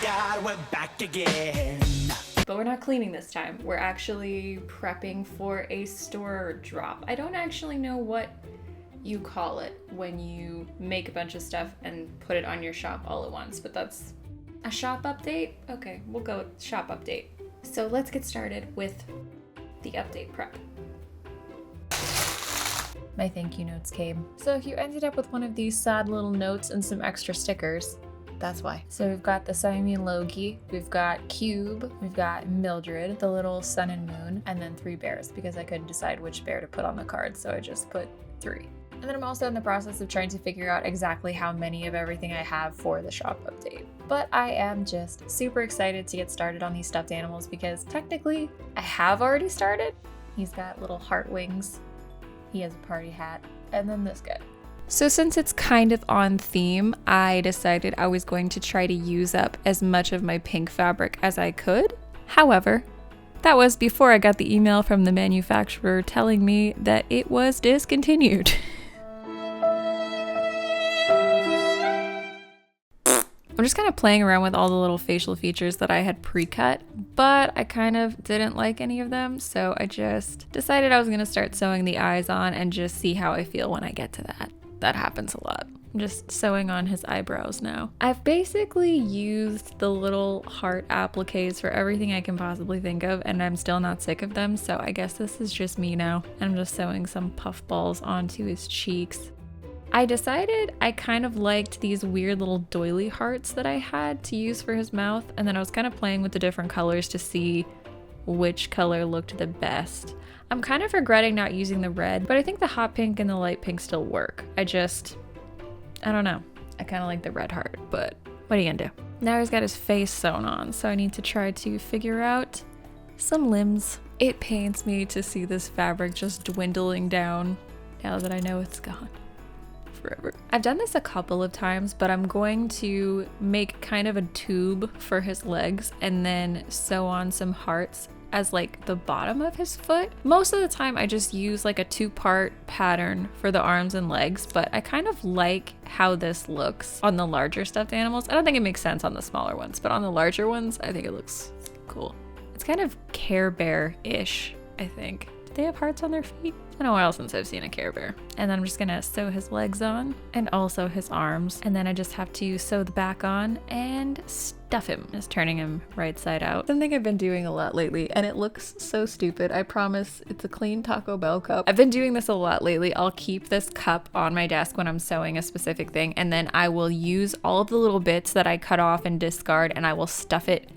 God, we're back again. But we're not cleaning this time. We're actually prepping for a store drop. I don't actually know what you call it when you make a bunch of stuff and put it on your shop all at once, but that's a shop update? Okay, we'll go with shop update. So let's get started with the update prep. My thank you notes came. So if you ended up with one of these sad little notes and some extra stickers, that's why. So we've got the Siamese Logie, we've got Cube, we've got Mildred, the little sun and moon, and then 3 bears because I couldn't decide which bear to put on the card, so I just put 3. And then I'm also in the process of trying to figure out exactly how many of everything I have for the shop update. But I am just super excited to get started on these stuffed animals because technically I have already started. He's got little heart wings. He has a party hat, and then this guy. So since it's kind of on theme, I decided I was going to try to use up as much of my pink fabric as I could. However, that was before I got the email from the manufacturer telling me that it was discontinued. I'm just kind of playing around with all the little facial features that I had pre-cut, but I kind of didn't like any of them, so I just decided I was going to start sewing the eyes on and just see how I feel when I get to that. That happens a lot. I'm just sewing on his eyebrows now. I've basically used the little heart appliques for everything I can possibly think of, and I'm still not sick of them, so I guess this is just me now. I'm just sewing some puff balls onto his cheeks. I decided I kind of liked these weird little doily hearts that I had to use for his mouth, and then I was kind of playing with the different colors to see which color looked the best. I'm kind of regretting not using the red, but I think the hot pink and the light pink still work. I don't know. I kind of like the red heart, but what are you gonna do? Now he's got his face sewn on, so I need to try to figure out some limbs. It pains me to see this fabric just dwindling down now that I know it's gone. Forever. I've done this a couple of times, but I'm going to make kind of a tube for his legs and then sew on some hearts as like the bottom of his foot. Most of the time I just use like a 2-part pattern for the arms and legs, but I kind of like how this looks on the larger stuffed animals. I don't think it makes sense on the smaller ones, but on the larger ones, I think it looks cool. It's kind of Care Bear-ish, I think. Do they have hearts on their feet? It's been a while since I've seen a Care Bear. And then I'm just gonna sew his legs on and also his arms. And then I just have to sew the back on and stuff him. Just turning him right side out. Something I've been doing a lot lately, and it looks so stupid. I promise it's a clean Taco Bell cup. I've been doing this a lot lately. I'll keep this cup on my desk when I'm sewing a specific thing, and then I will use all of the little bits that I cut off and discard, and I will stuff it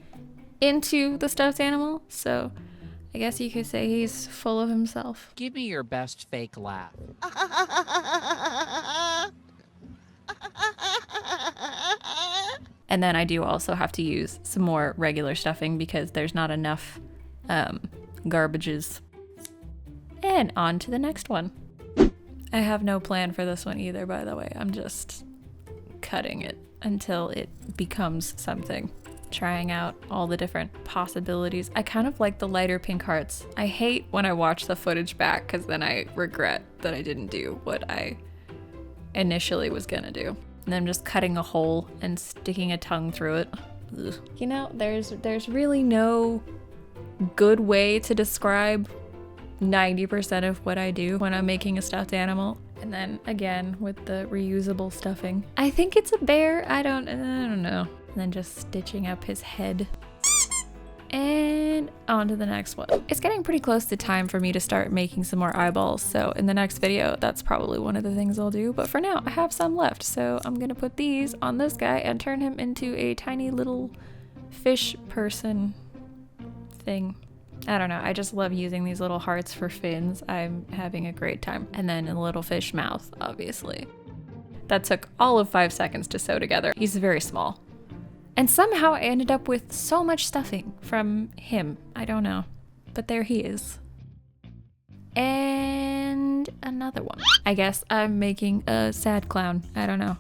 into the stuffed animal. So I guess you could say he's full of himself. Give me your best fake laugh. And then I do also have to use some more regular stuffing because there's not enough garbages. And on to the next one. I have no plan for this one either, by the way. I'm just cutting it until it becomes something. Trying out all the different possibilities. I kind of like the lighter pink hearts. I hate when I watch the footage back because then I regret that I didn't do what I initially was gonna do. And I'm just cutting a hole and sticking a tongue through it. Ugh. You know, there's really no good way to describe 90% of what I do when I'm making a stuffed animal. And then again with the reusable stuffing. I think it's a bear. I don't know. And then just stitching up his head. And on to the next one. It's getting pretty close to time for me to start making some more eyeballs, so in the next video that's probably one of the things I'll do, but for now I have some left, so I'm gonna put these on this guy and turn him into a tiny little fish person thing. I don't know, I just love using these little hearts for fins. I'm having a great time. And then a little fish mouth, obviously. That took all of 5 seconds to sew together. He's very small. And somehow I ended up with so much stuffing from him. I don't know. But there he is. And another one. I guess I'm making a sad clown. I don't know.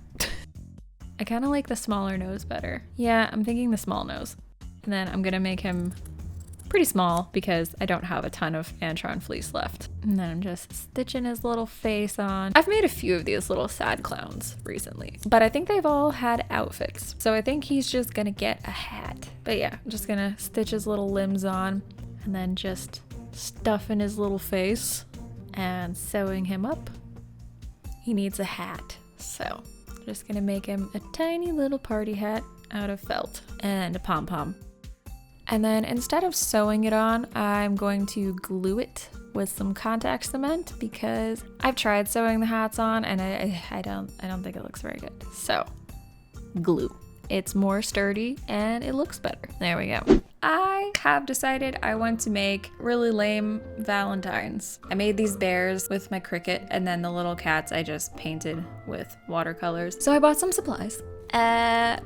I kind of like the smaller nose better. Yeah, I'm thinking the small nose. And then I'm gonna make him pretty small because I don't have a ton of Antron fleece left. And then I'm just stitching his little face on. I've made a few of these little sad clowns recently, but I think they've all had outfits. So I think he's just gonna get a hat. But yeah, I'm just gonna stitch his little limbs on and then just stuffing his little face and sewing him up. He needs a hat, so I'm just gonna make him a tiny little party hat out of felt and a pom-pom. And then instead of sewing it on, I'm going to glue it with some contact cement because I've tried sewing the hats on and I don't think it looks very good. So glue. It's more sturdy and it looks better. There we go. I have decided I want to make really lame Valentines. I made these bears with my Cricut and then the little cats I just painted with watercolors. So I bought some supplies.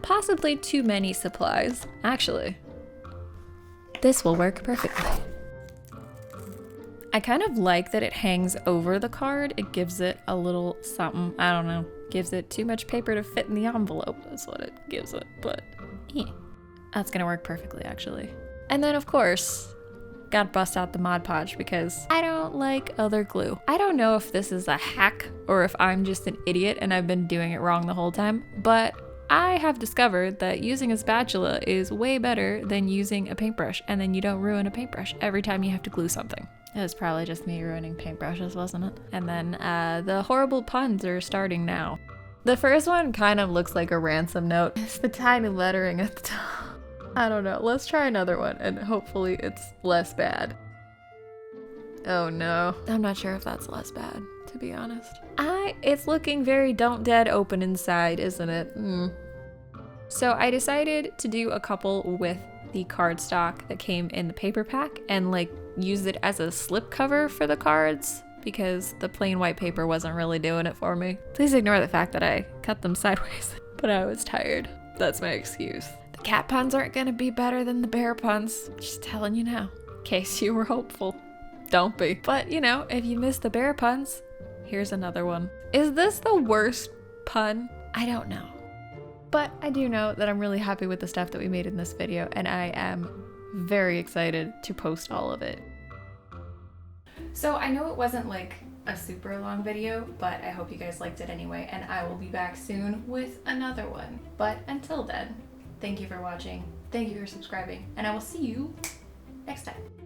Possibly too many supplies. Actually, this will work perfectly. I kind of like that it hangs over the card. It gives it a little something, I don't know. Gives it too much paper to fit in the envelope is what it gives it, but yeah. That's gonna work perfectly actually. And then of course, gotta bust out the Mod Podge because I don't like other glue. I don't know if this is a hack or if I'm just an idiot and I've been doing it wrong the whole time, but I have discovered that using a spatula is way better than using a paintbrush, and then you don't ruin a paintbrush every time you have to glue something. It was probably just me ruining paintbrushes, wasn't it? And then the horrible puns are starting now. The first one kind of looks like a ransom note. It's the tiny lettering at the top. I don't know. Let's try another one and hopefully it's less bad. Oh no. I'm not sure if that's less bad, to be honest. It's looking very don't dead open inside, isn't it? So I decided to do a couple with the cardstock that came in the paper pack and like use it as a slip cover for the cards because the plain white paper wasn't really doing it for me. Please ignore the fact that I cut them sideways, but I was tired. That's my excuse. The cat puns aren't gonna be better than the bear puns. Just telling you now, in case you were hopeful. Don't be. But you know, if you missed the bear puns, here's another one. Is this the worst pun? I don't know. But I do know that I'm really happy with the stuff that we made in this video and I am very excited to post all of it. So I know it wasn't like a super long video, but I hope you guys liked it anyway, and I will be back soon with another one. But until then, thank you for watching, thank you for subscribing, and I will see you next time.